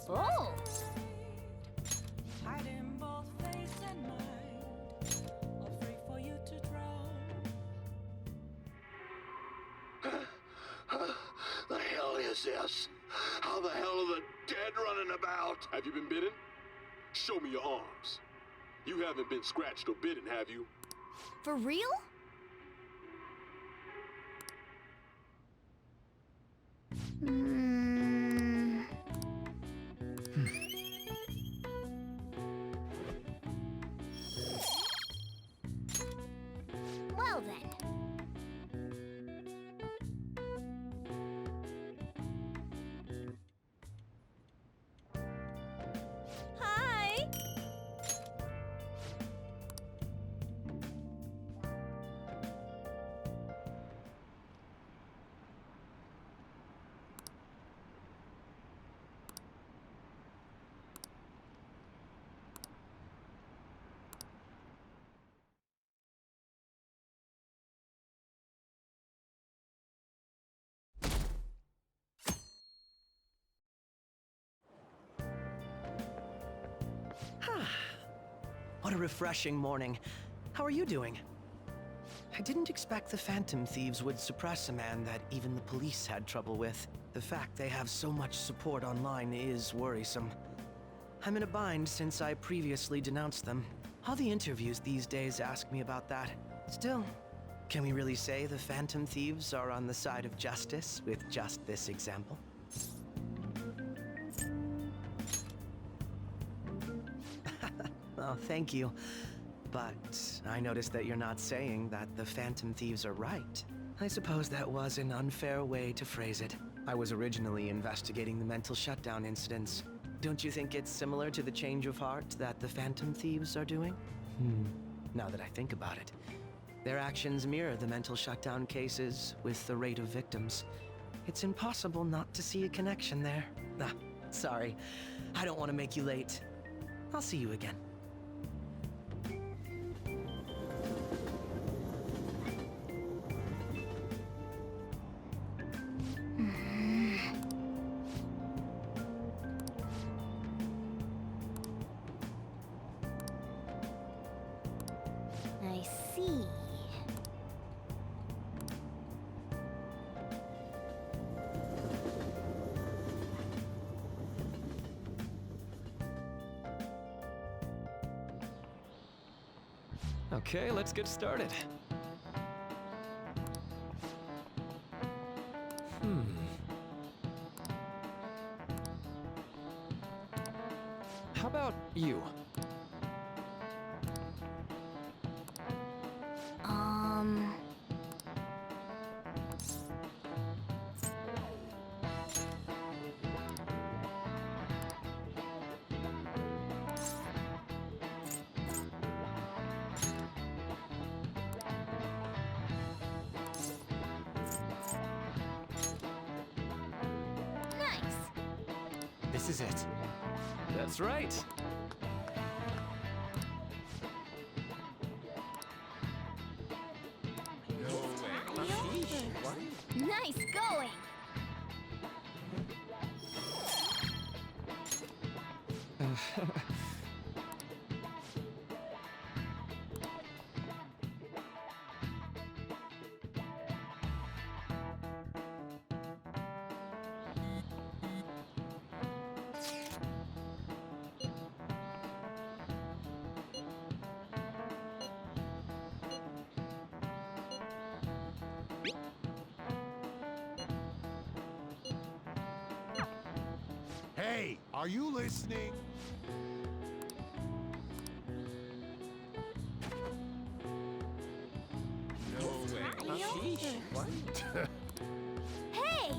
Oh! Hiding both face and mind, afraid for you to drown. The hell is this? How the hell are the dead running about? Have you been bitten? Show me your arms. You haven't been scratched or bitten, have you? For real? Well then. Hi! What a refreshing morning. How are you doing? I didn't expect the Phantom Thieves would suppress a man that even the police had trouble with. The fact they have so much support online is worrisome. I'm in a bind since I previously denounced them. All the interviews these days ask me about that. Still, can we really say the Phantom Thieves are on the side of justice with just this example? Oh, thank you. But I noticed that you're not saying that the Phantom Thieves are right. I suppose that was an unfair way to phrase it. I was originally investigating the mental shutdown incidents. Don't you think it's similar to the change of heart that the Phantom Thieves are doing? Now that I think about it, their actions mirror the mental shutdown cases with the rate of victims. It's impossible not to see a connection there. Ah, sorry. I don't want to make you late. I'll see you again. I see. Okay, let's get started. How about you? Nice. This is it. That's right. Nice going. Hey, are you listening? Hey!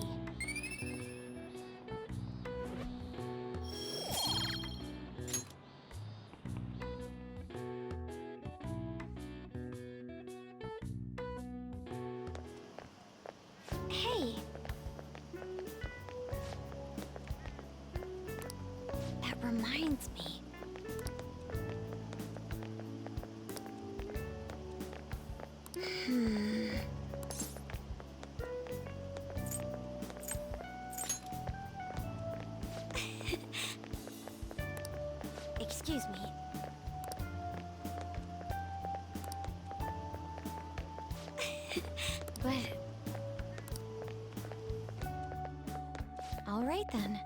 Hey! That reminds me. Excuse me. But... All right then.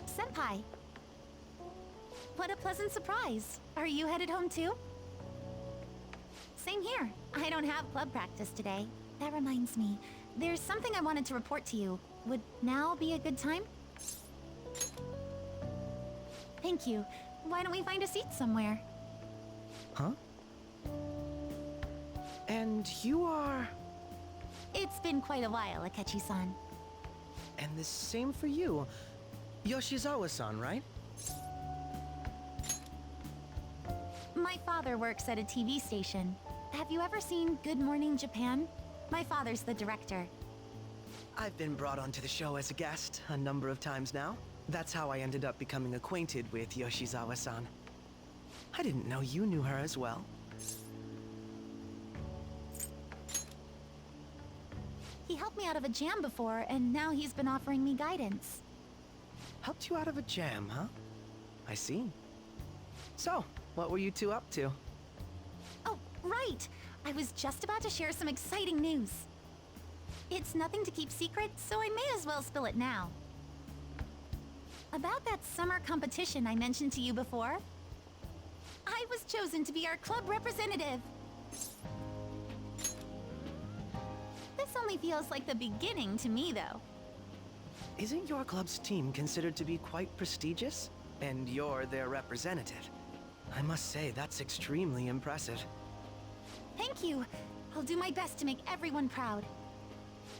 Senpai. What a pleasant surprise. Are you headed home too? Same here. I don't have club practice today. That reminds me, there's something I wanted to report to you. Would now be a good time? Thank you. Why don't we find a seat somewhere? Huh? And you are... It's been quite a while, Akechi-san. And the same for you. Yoshizawa-san, right? My father works at a TV station. Have you ever seen Good Morning Japan? My father's the director. I've been brought onto the show as a guest a number of times now. That's how I ended up becoming acquainted with Yoshizawa-san. I didn't know you knew her as well. He helped me out of a jam before, and now he's been offering me guidance. Helped you out of a jam, huh? I see. So, what were you two up to? Oh, right! I was just about to share some exciting news. It's nothing to keep secret, so I may as well spill it now. About that summer competition I mentioned to you before, I was chosen to be our club representative. This only feels like the beginning to me, though. Isn't your club's team considered to be quite prestigious? And you're their representative. I must say, that's extremely impressive. Thank you. I'll do my best to make everyone proud.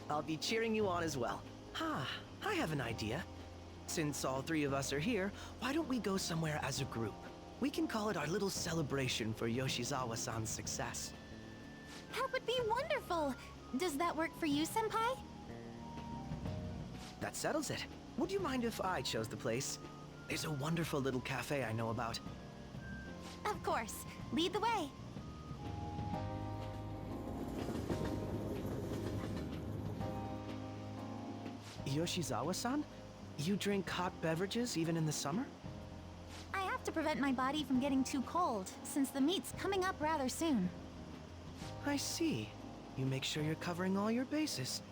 I'll be cheering you on as well. I have an idea. Since all three of us are here, why don't we go somewhere as a group? We can call it our little celebration for Yoshizawa-san's success. That would be wonderful! Does that work for you, Senpai? That settles it. Would you mind if I chose the place? There's a wonderful little cafe I know about. Of course. Lead the way. Yoshizawa-san? You drink hot beverages even in the summer? I have to prevent my body from getting too cold, since the meet's coming up rather soon. I see. You make sure you're covering all your bases.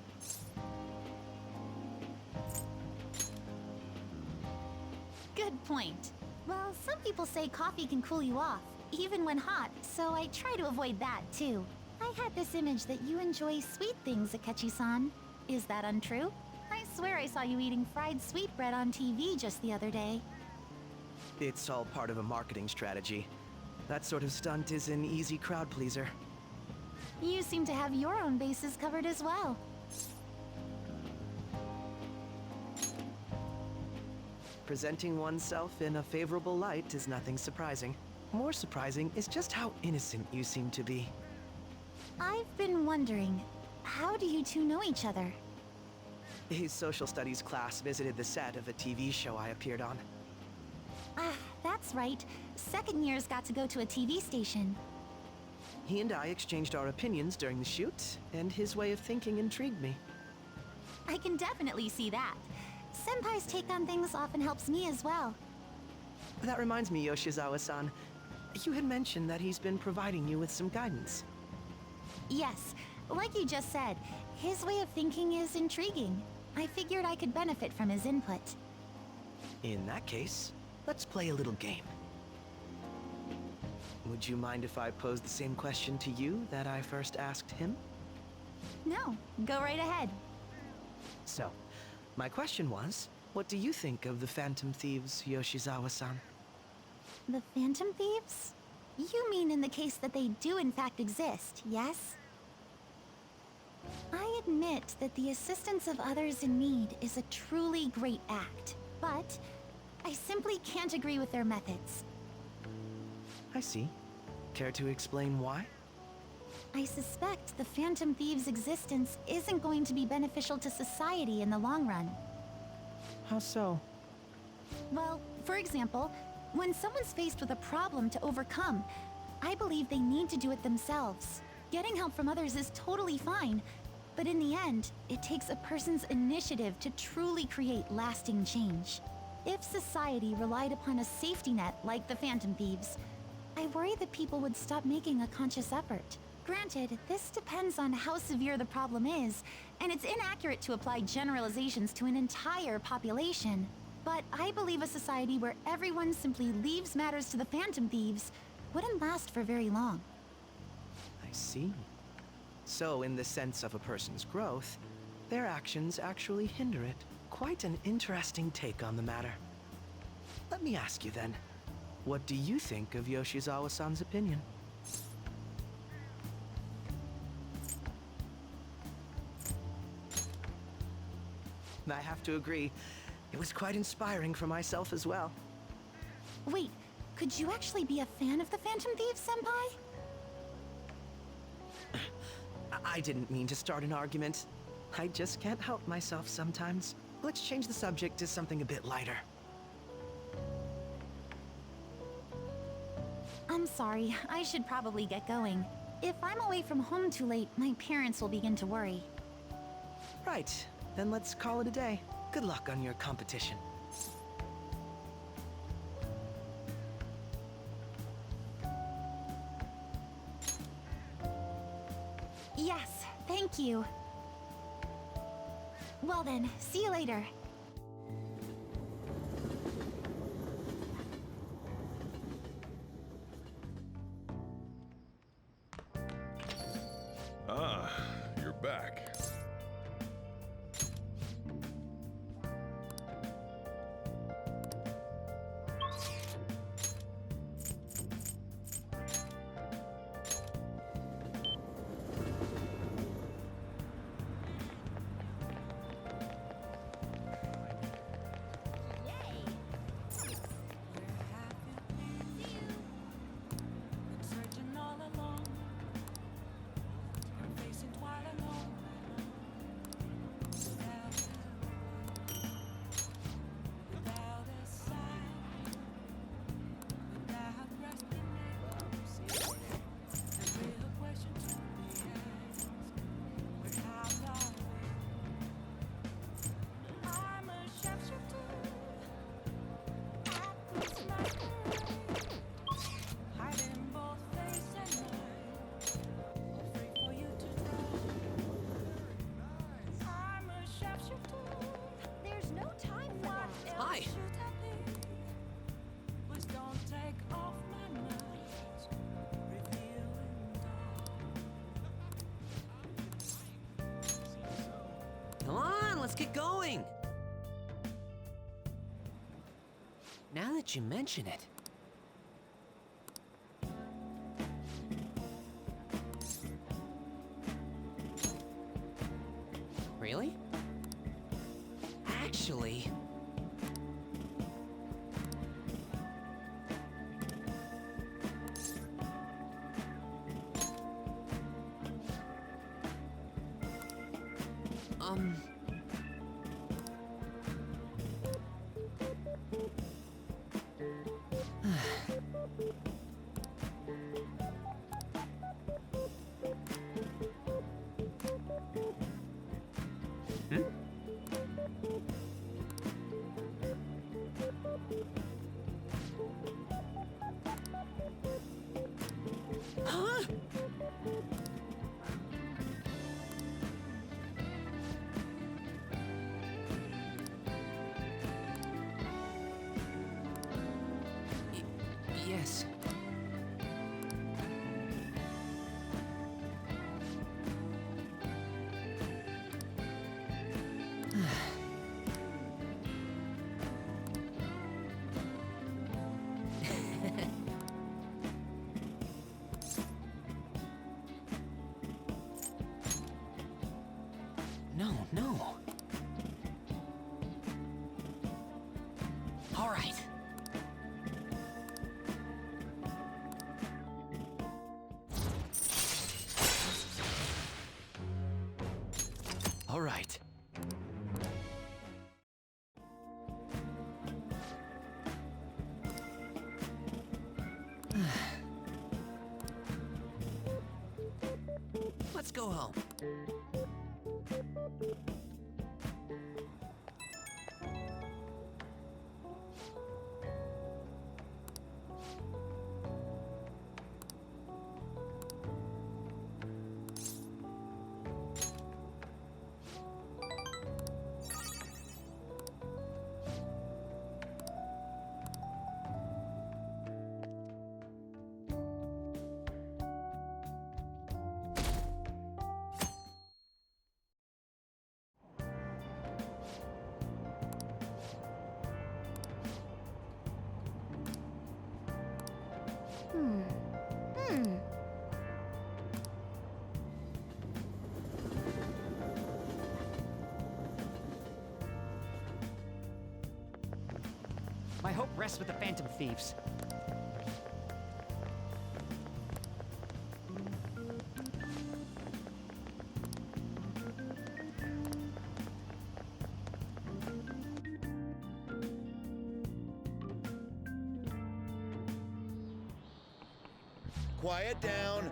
Good point. Well, some people say coffee can cool you off, even when hot, so I try to avoid that, too. I had this image that you enjoy sweet things, Akechi-san. Is that untrue? I swear I saw you eating fried sweetbread on TV just the other day. It's all part of a marketing strategy. That sort of stunt is an easy crowd pleaser. You seem to have your own bases covered as well. Presenting oneself in a favorable light is nothing surprising. More surprising is just how innocent you seem to be. I've been wondering, how do you two know each other? His social studies class visited the set of a TV show I appeared on. Ah, that's right. Second years got to go to a TV station. He and I exchanged our opinions during the shoot, and his way of thinking intrigued me. I can definitely see that. Senpai's take on things often helps me as well. That reminds me, Yoshizawa-san. You had mentioned that he's been providing you with some guidance. Yes, like you just said, his way of thinking is intriguing. I figured I could benefit from his input. In that case, let's play a little game. Would you mind if I posed the same question to you that I first asked him? No, go right ahead. So, my question was, what do you think of the Phantom Thieves, Yoshizawa-san? The Phantom Thieves? You mean in the case that they do in fact exist, yes? I admit that the assistance of others in need is a truly great act, but I simply can't agree with their methods. I see. Care to explain why? I suspect the Phantom Thieves' existence isn't going to be beneficial to society in the long run. How so? Well, for example, when someone's faced with a problem to overcome, I believe they need to do it themselves. Getting help from others is totally fine, But in the end, it takes a person's initiative to truly create lasting change. If society relied upon a safety net like the Phantom Thieves, I worry that people would stop making a conscious effort. Granted, this depends on how severe the problem is, and it's inaccurate to apply generalizations to an entire population. But I believe a society where everyone simply leaves matters to the Phantom Thieves wouldn't last for very long. I see. So, in the sense of a person's growth, their actions actually hinder it. Quite an interesting take on the matter. Let me ask you then, what do you think of Yoshizawa-san's opinion? I have to agree, it was quite inspiring for myself as well. Wait, could you actually be a fan of the Phantom Thieves, Senpai? I didn't mean to start an argument. I just can't help myself sometimes. Let's change the subject to something a bit lighter. I'm sorry, I should probably get going. If I'm away from home too late, my parents will begin to worry. Right, then let's call it a day. Good luck on your competition. Yes, thank you. Well then, see you later. Ah, you're back. Searching all along, facing twilight alone. Without a sign, without resting it. The real question to be asked: where have I been? I'm a sharpshooter. I push my courage. Hiding both face and mind, afraid for you to draw. I'm a sharpshooter. There's no time for what that. Hi. Else should I be? Please don't take off my mask, revealing dawn. Come on, let's get going. Now that you mention it. Really? Actually... Huh? Yes. No. All right. All right. Let's go home. My hope rests with the Phantom Thieves. Quiet down.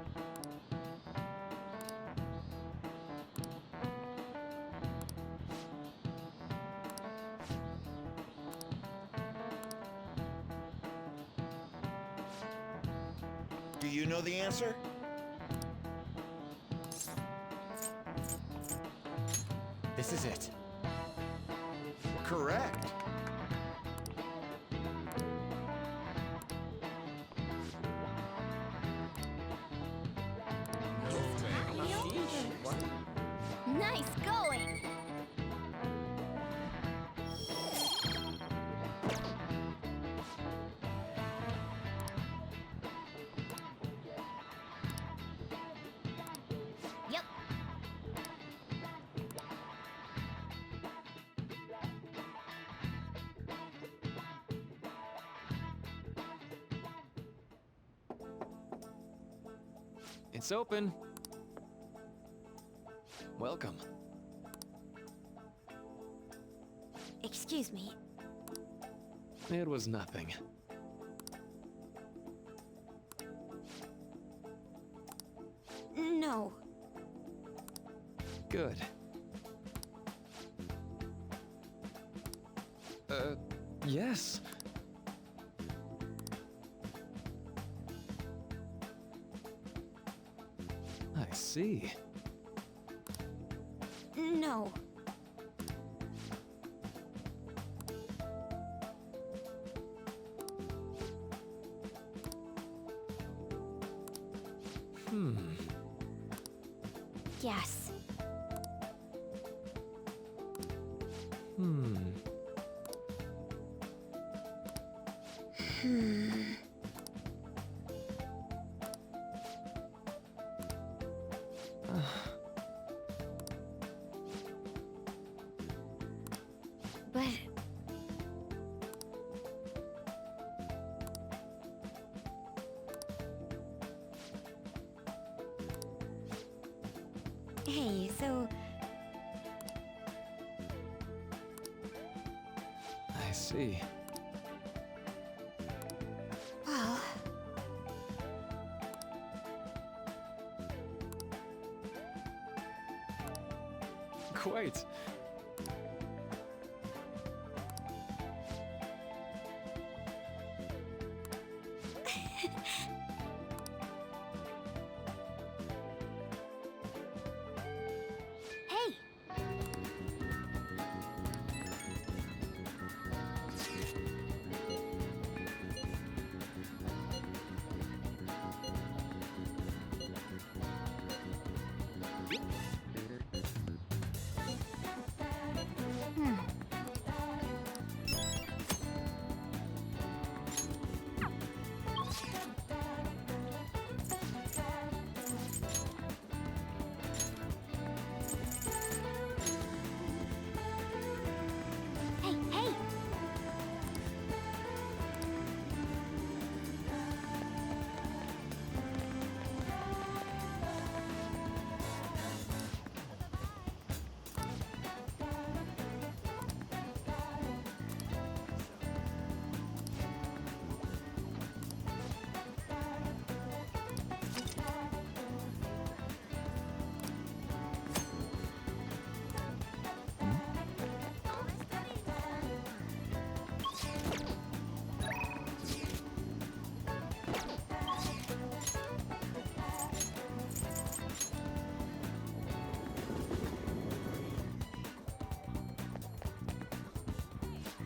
Do you know the answer? This is it. Correct. Nice going! Yep. It's open. Welcome. Excuse me. It was nothing. No. Good. Yes. I see. No. Yes. But... Hey, so... I see. Well... Quite. Hey!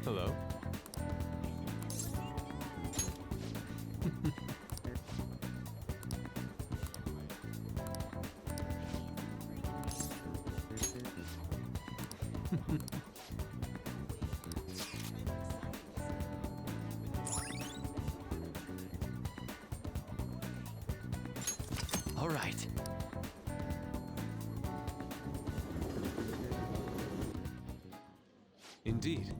Hello? All right. Indeed.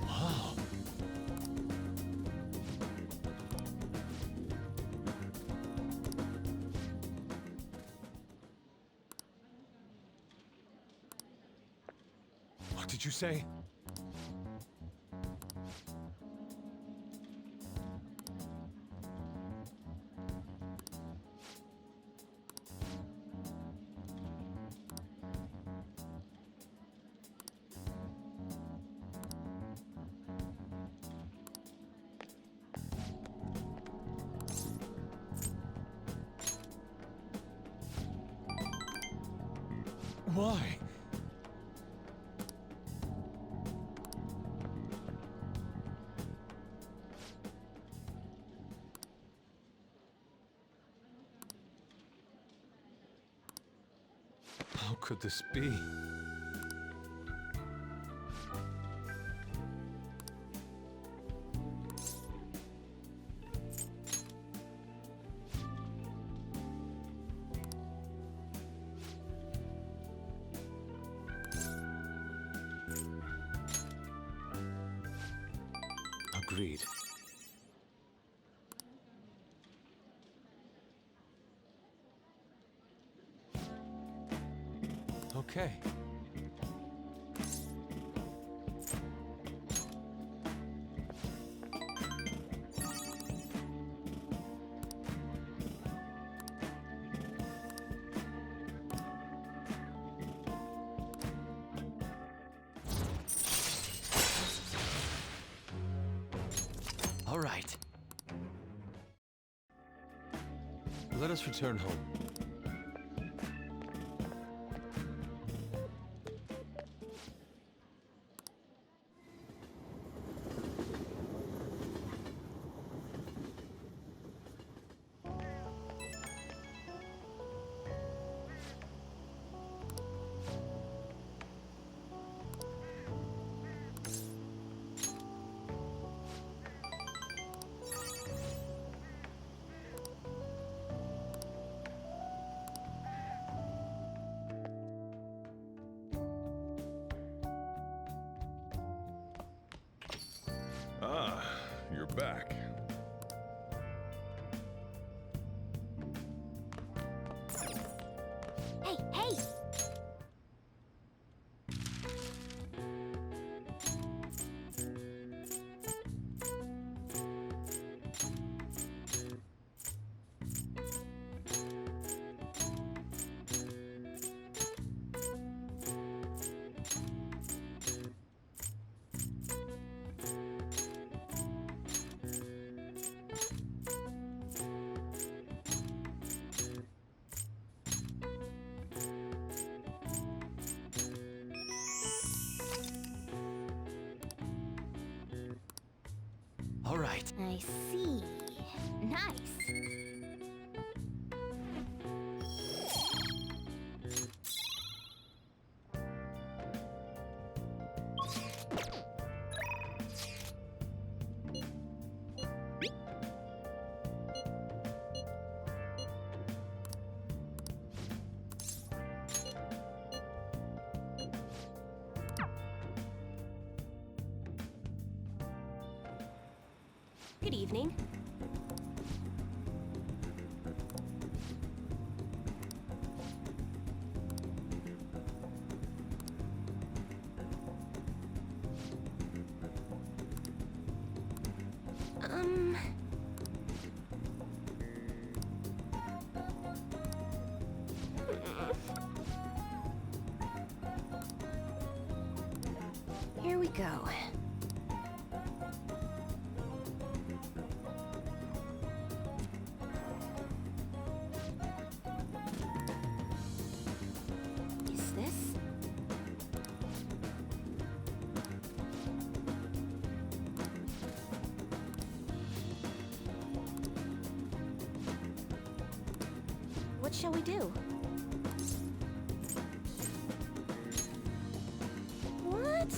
Wow. What did you say? Why? How could this be? Agreed. Okay. All right. Let us return home. Ah, you're back. Hey, hey! All right. I see. Nice. Good evening. go. Is this? What shall we do? What?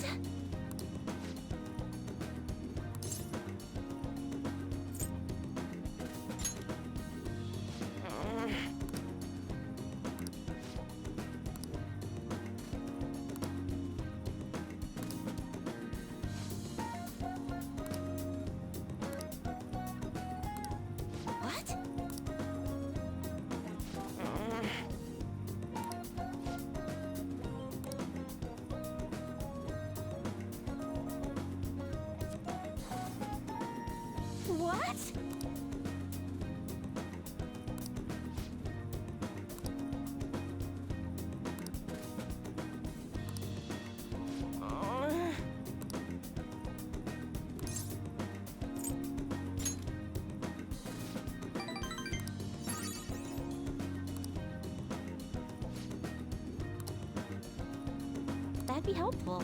What? What? That'd be helpful.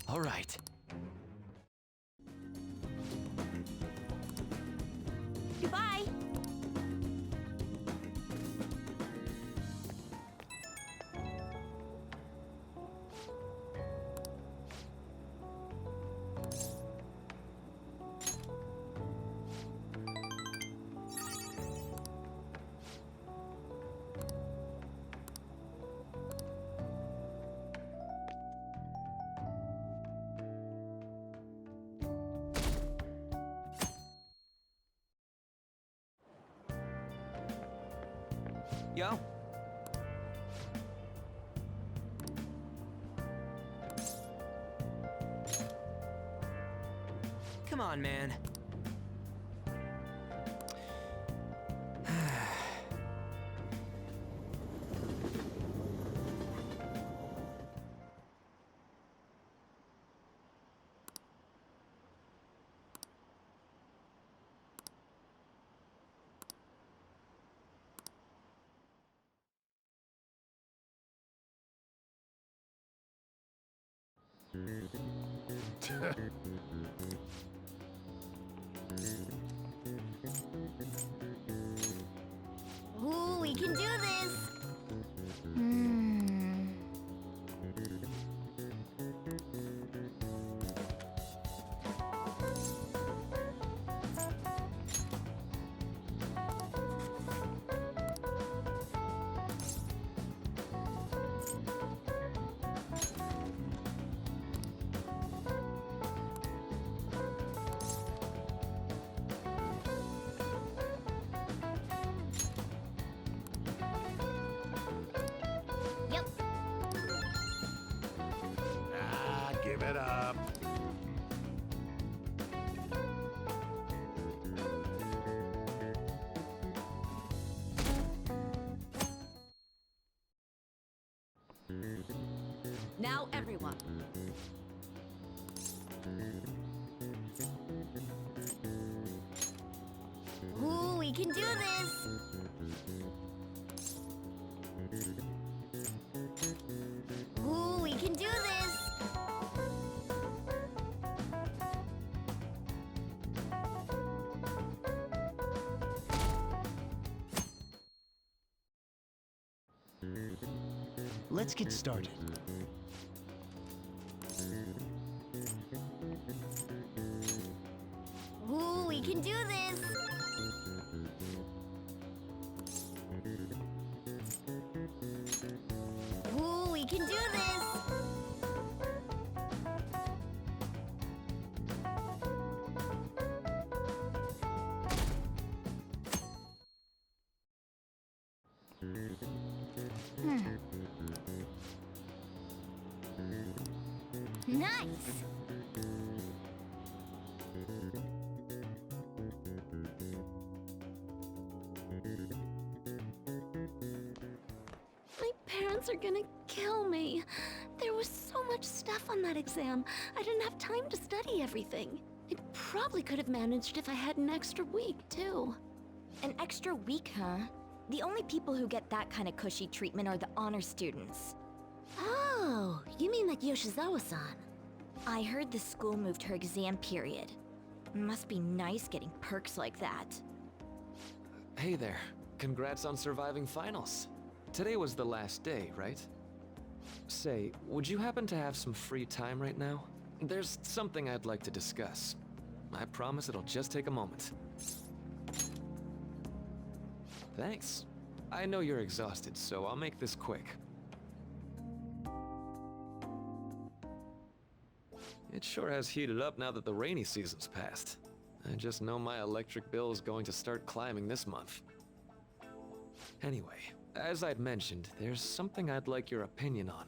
All right. Goodbye. Yo. Come on, man. Ooh, we can do this. Yep. Ah, give it up. Now everyone. Ooh, we can do this. Ooh, we can do this. Let's get started. Ooh, we can do this. Ooh, we can do this. Nice. parents are gonna kill me. There was so much stuff on that exam. I didn't have time to study everything. I probably could have managed if I had an extra week, too. An extra week, huh? The only people who get that kind of cushy treatment are the honor students. Oh, you mean like Yoshizawa-san? I heard the school moved her exam period. Must be nice getting perks like that. Hey there. Congrats on surviving finals. Today was the last day, right? Say, would you happen to have some free time right now? There's something I'd like to discuss. I promise it'll just take a moment. Thanks. I know you're exhausted, so I'll make this quick. It sure has heated up now that the rainy season's passed. I just know my electric bill is going to start climbing this month. Anyway, as I'd mentioned, there's something I'd like your opinion on.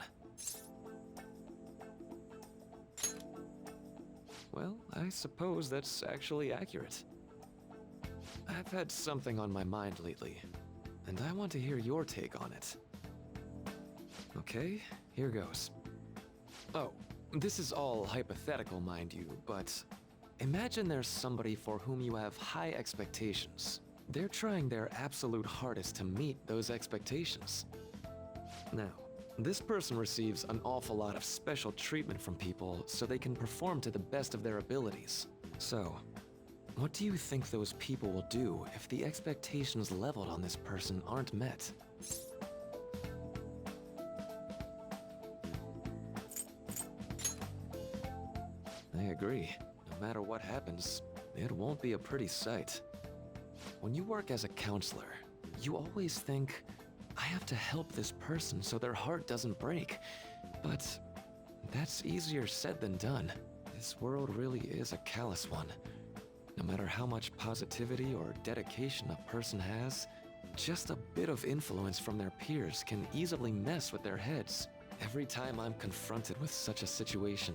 Well, I suppose that's actually accurate. I've had something on my mind lately, and I want to hear your take on it. Okay, here goes. Oh, this is all hypothetical, mind you, but imagine there's somebody for whom you have high expectations. They're trying their absolute hardest to meet those expectations. Now, this person receives an awful lot of special treatment from people so they can perform to the best of their abilities. So, what do you think those people will do if the expectations leveled on this person aren't met? I agree. No matter what happens, it won't be a pretty sight. When you work as a counselor, you always think, I have to help this person so their heart doesn't break. But that's easier said than done. This world really is a callous one. No matter how much positivity or dedication a person has, just a bit of influence from their peers can easily mess with their heads. Every time I'm confronted with such a situation,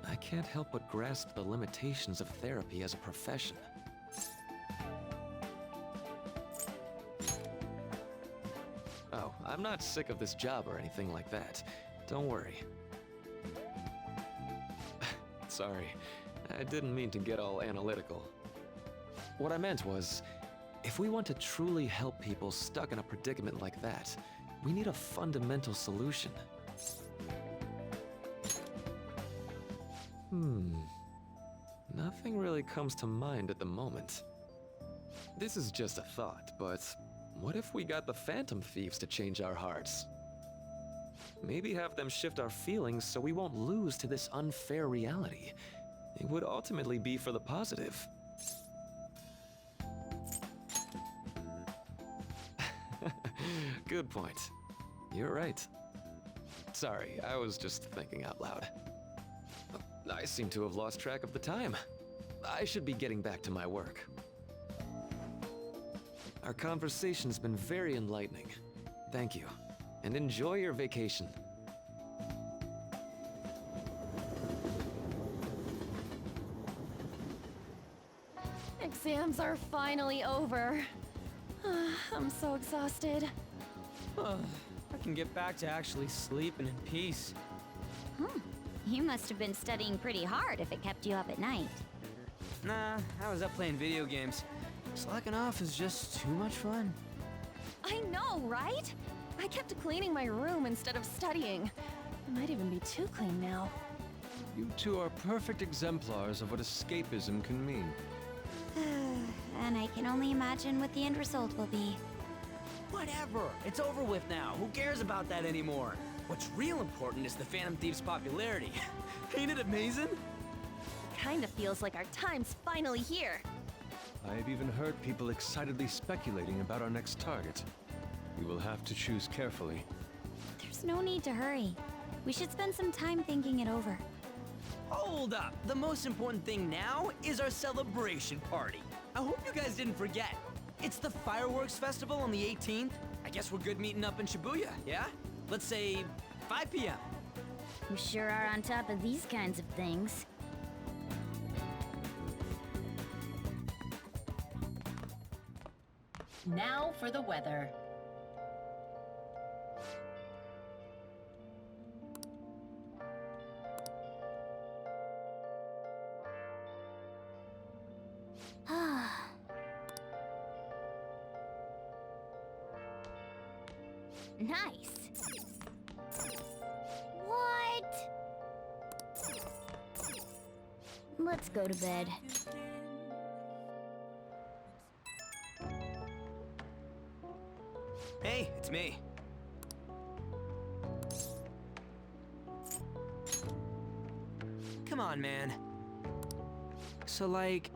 I can't help but grasp the limitations of therapy as a profession. Oh, I'm not sick of this job or anything like that. Don't worry. Sorry, I didn't mean to get all analytical. What I meant was, if we want to truly help people stuck in a predicament like that, we need a fundamental solution. Nothing really comes to mind at the moment. This is just a thought, but what if we got the Phantom Thieves to change our hearts? Maybe have them shift our feelings so we won't lose to this unfair reality. It would ultimately be for the positive. Good point. You're right. Sorry, I was just thinking out loud. I seem to have lost track of the time. I should be getting back to my work. Our conversation's been very enlightening. Thank you, and enjoy your vacation. Exams are finally over. I'm so exhausted. I can get back to actually sleeping in peace. You must have been studying pretty hard if it kept you up at night. Nah, I was up playing video games. Slacking off is just too much fun. I know, right? I kept cleaning my room instead of studying. It might even be too clean now. You two are perfect exemplars of what escapism can mean. And I can only imagine what the end result will be. Whatever, it's over with now. Who cares about that anymore? What's real important is the Phantom Thieves' popularity. Ain't it amazing? Kinda feels like our time's finally here. I've even heard people excitedly speculating about our next target. We will have to choose carefully. There's no need to hurry. We should spend some time thinking it over. Hold up! The most important thing now is our celebration party. I hope you guys didn't forget. It's the fireworks festival on the 18th. I guess we're good meeting up in Shibuya, yeah? Let's say 5 p.m. You sure are on top of these kinds of things. Now for the weather. Nice. What? Let's go to bed. Hey, it's me. Come on, man. So, like...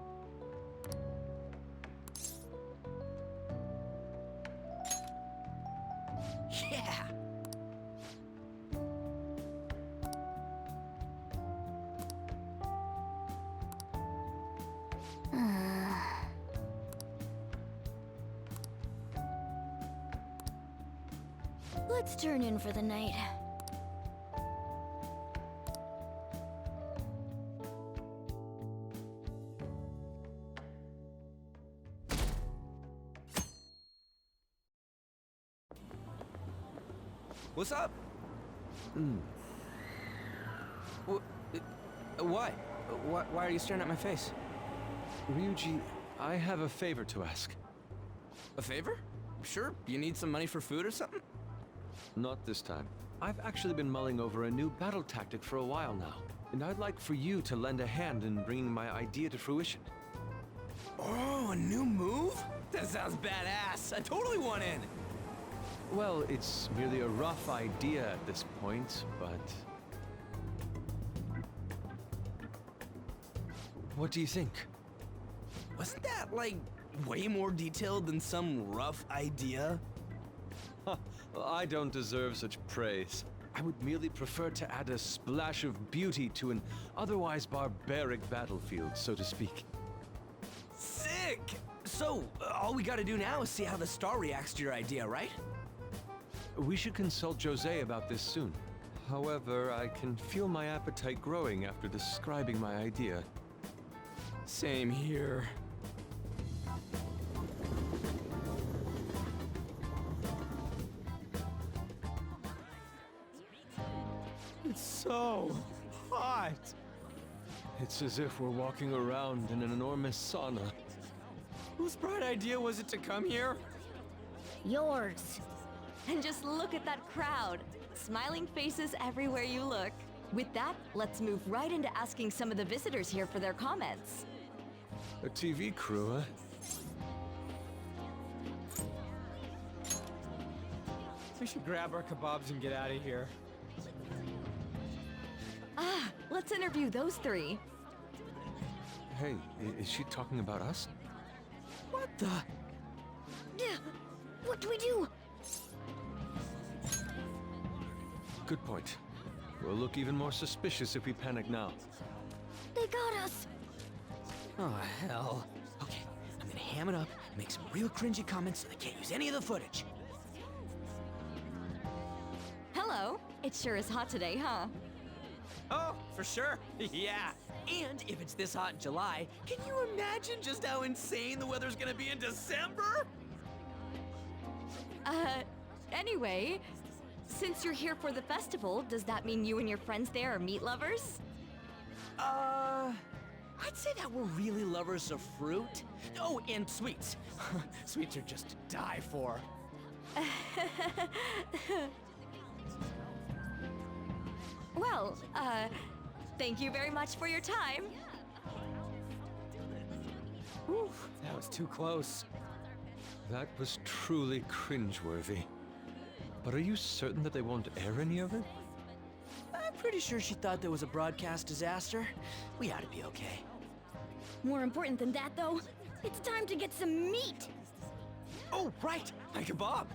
Yeah! Let's turn in for the night. What's up? What? Why are you staring at my face? Ryuji, I have a favor to ask. A favor? Sure, you need some money for food or something? Not this time. I've actually been mulling over a new battle tactic for a while now, and I'd like for you to lend a hand in bringing my idea to fruition. Oh, a new move? That sounds badass. I totally want in. Well, it's merely a rough idea at this point, but... What do you think? Wasn't that, like, way more detailed than some rough idea? Well, I don't deserve such praise. I would merely prefer to add a splash of beauty to an otherwise barbaric battlefield, so to speak. Sick! So, all we gotta do now is see how the star reacts to your idea, right? We should consult Jose about this soon. However, I can feel my appetite growing after describing my idea. Same here. It's so hot. It's as if we're walking around in an enormous sauna. Whose bright idea was it to come here? Yours. And just look at that crowd. Smiling faces everywhere you look. With that, let's move right into asking some of the visitors here for their comments. A TV crew, huh? We should grab our kebabs and get out of here. Ah, let's interview those three. Hey, is she talking about us? What the? Yeah, what do we do? Good point. We'll look even more suspicious if we panic now. They got us. Oh, hell. Okay, I'm gonna ham it up and make some real cringy comments so they can't use any of the footage. Hello. It sure is hot today, huh? Oh, for sure. Yeah. And if it's this hot in July, can you imagine just how insane the weather's gonna be in December? Anyway, since you're here for the festival, does that mean you and your friends there are meat lovers? I'd say that we're really lovers of fruit. Oh, and sweets. Sweets are just to die for. Well, thank you very much for your time. Whew, that was too close. That was truly cringeworthy. But are you certain that they won't air any of it? I'm pretty sure she thought there was a broadcast disaster. We ought to be okay. More important than that, though, it's time to get some meat. Oh, right, my kebab.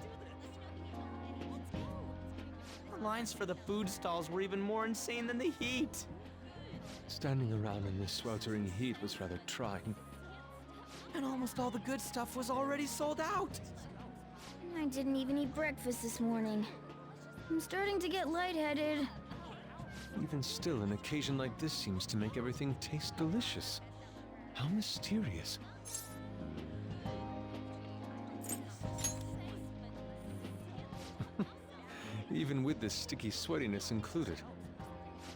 The lines for the food stalls were even more insane than the heat. Standing around in this sweltering heat was rather trying. And almost all the good stuff was already sold out. I didn't even eat breakfast this morning. I'm starting to get lightheaded. Even still, an occasion like this seems to make everything taste delicious. How mysterious. Even with this sticky sweatiness included.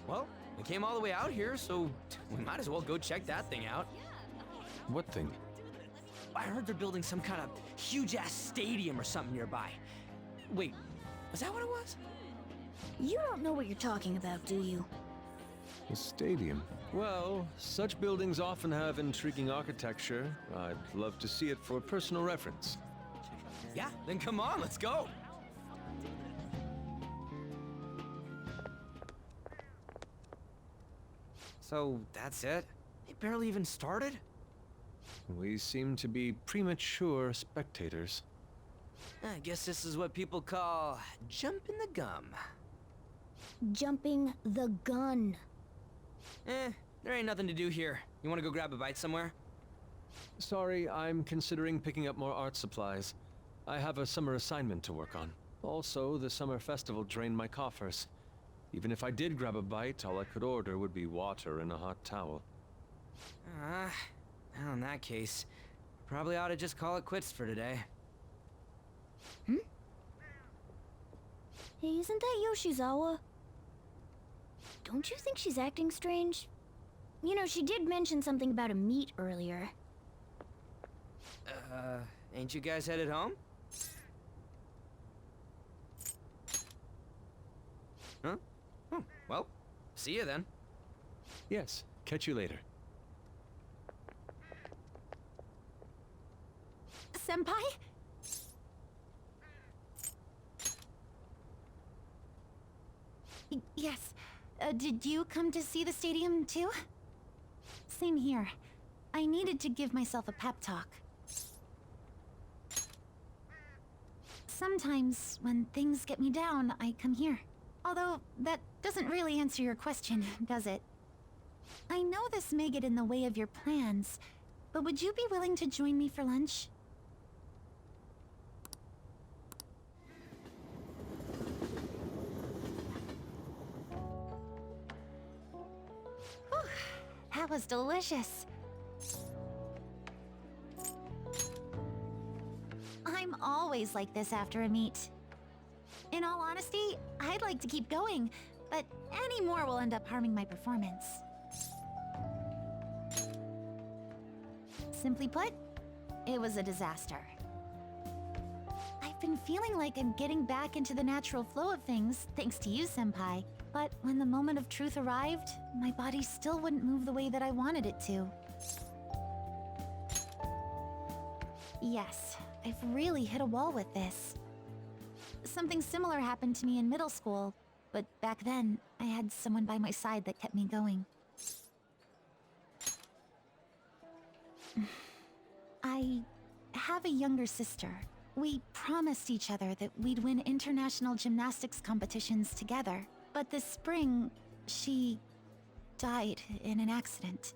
Well, we came all the way out here, so we might as well go check that thing out. What thing? I heard they're building some kind of huge-ass stadium or something nearby. Wait, Was that what it was? You don't know what you're talking about, do you? A stadium. Well, such buildings often have intriguing architecture. I'd love to see it for personal reference. Yeah, then come on, let's go. So, that's it? It barely even started? We seem to be premature spectators. I guess this is what people call jumping the gum. Jumping the gun. There ain't nothing to do here. You wanna go grab a bite somewhere? Sorry, I'm considering picking up more art supplies. I have a summer assignment to work on. Also, the summer festival drained my coffers. Even if I did grab a bite, all I could order would be water and a hot towel. Well, in that case, probably ought to just call it quits for today. Hey, isn't that Yoshizawa? Don't you think she's acting strange? You know, she did mention something about a meet earlier. Ain't you guys headed home? Huh? Oh, well, see you then. Yes, catch you later. Senpai? Yes. Did you come to see the stadium too? Same here. I needed to give myself a pep talk. Sometimes, when things get me down, I come here. Although, that doesn't really answer your question, does it? I know this may get in the way of your plans, but would you be willing to join me for lunch? Whew, that was delicious. I'm always like this after a meet. In all honesty, I'd like to keep going, but any more will end up harming my performance. Simply put, it was a disaster. I've been feeling like I'm getting back into the natural flow of things, thanks to you, Senpai. But when the moment of truth arrived, my body still wouldn't move the way that I wanted it to. Yes, I've really hit a wall with this. Something similar happened to me in middle school, but back then, I had someone by my side that kept me going. I have a younger sister. We promised each other that we'd win international gymnastics competitions together. But this spring, she died in an accident.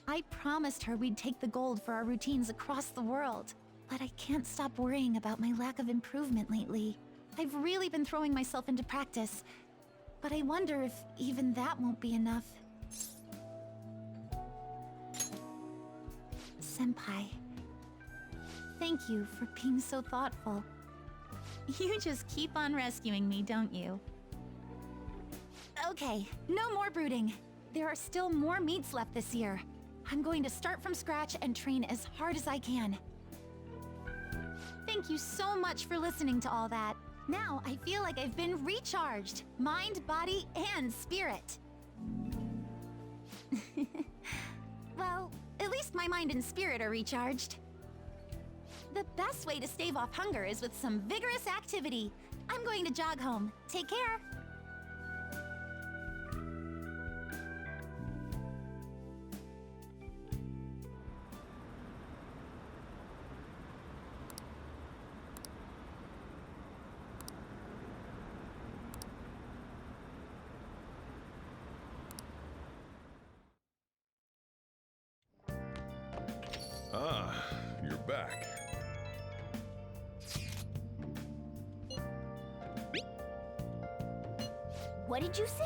I promised her we'd take the gold for our routines across the world. But I can't stop worrying about my lack of improvement lately. I've really been throwing myself into practice, but I wonder if even that won't be enough. Senpai, thank you for being so thoughtful. You just keep on rescuing me, don't you? Okay, no more brooding. There are still more meets left this year. I'm going to start from scratch and train as hard as I can. Thank you so much for listening to all that. Now I feel like I've been recharged. Mind, body, and spirit. Well, at least my mind and spirit are recharged. The best way to stave off hunger is with some vigorous activity. I'm going to jog home. Take care. Ah, you're back. What did you say?